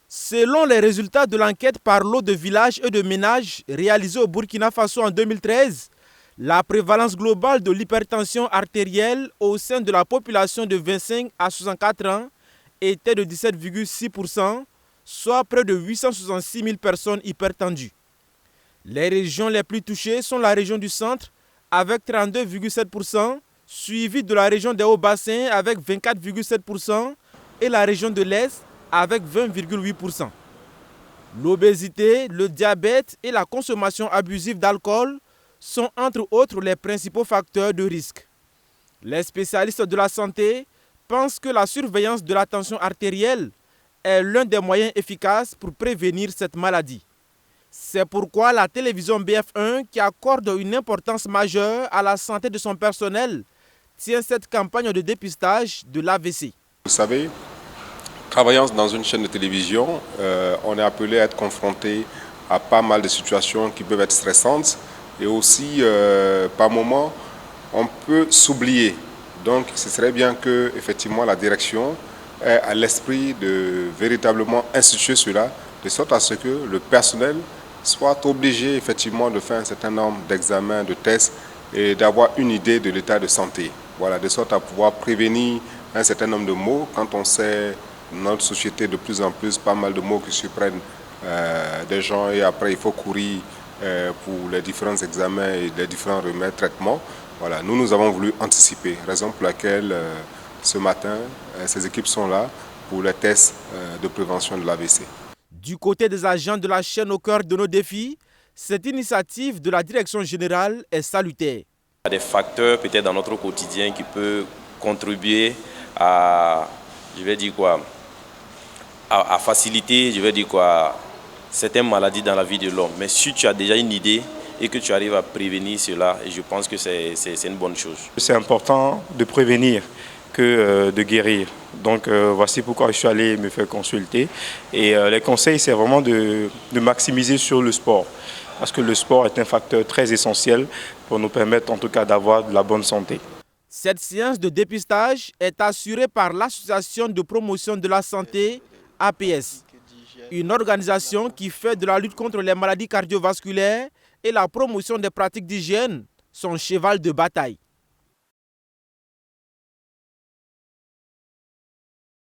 Selon les résultats de l'enquête par lot de villages et de ménages réalisée au Burkina Faso en 2013, la prévalence globale de l'hypertension artérielle au sein de la population de 25 à 64 ans était de 17,6%, soit près de 866 000 personnes hypertendues. Les régions les plus touchées sont la région du centre avec 32,7%, suivie de la région des Hauts-Bassins avec 24,7% et la région de l'Est avec 20,8%. L'obésité, le diabète et la consommation abusive d'alcool sont entre autres les principaux facteurs de risque. Les spécialistes de la santé pensent que la surveillance de la tension artérielle est l'un des moyens efficaces pour prévenir cette maladie. C'est pourquoi la télévision BF1, qui accorde une importance majeure à la santé de son personnel, tient cette campagne de dépistage de l'AVC. Vous savez, travaillant dans une chaîne de télévision, on est appelé à être confronté à pas mal de situations qui peuvent être stressantes et aussi, par moments, on peut s'oublier. Donc, ce serait bien que, effectivement, la direction ait à l'esprit de véritablement instituer cela, de sorte à ce que le personnel soit obligé, effectivement, de faire un certain nombre d'examens, de tests et d'avoir une idée de l'état de santé. Voilà, de sorte à pouvoir prévenir un certain nombre de maux quand on sait dans notre société de plus en plus pas mal de mots qui surprennent des gens et après il faut courir pour les différents examens et les différents remèdes, traitements. Voilà, nous avons voulu anticiper, raison pour laquelle ce matin, ces équipes sont là pour les tests de prévention de l'AVC. Du côté des agents de la chaîne au cœur de nos défis, cette initiative de la direction générale est salutaire. Il y a des facteurs peut-être dans notre quotidien qui peuvent contribuer à, à faciliter, certaines maladies dans la vie de l'homme. Mais si tu as déjà une idée et que tu arrives à prévenir cela, je pense que c'est une bonne chose. C'est important de prévenir que de guérir. Donc voici pourquoi je suis allé me faire consulter. Et les conseils, c'est vraiment de maximiser sur le sport. Parce que le sport est un facteur très essentiel pour nous permettre en tout cas d'avoir de la bonne santé. Cette séance de dépistage est assurée par l'Association de promotion de la santé, APS, une organisation qui fait de la lutte contre les maladies cardiovasculaires et la promotion des pratiques d'hygiène son cheval de bataille.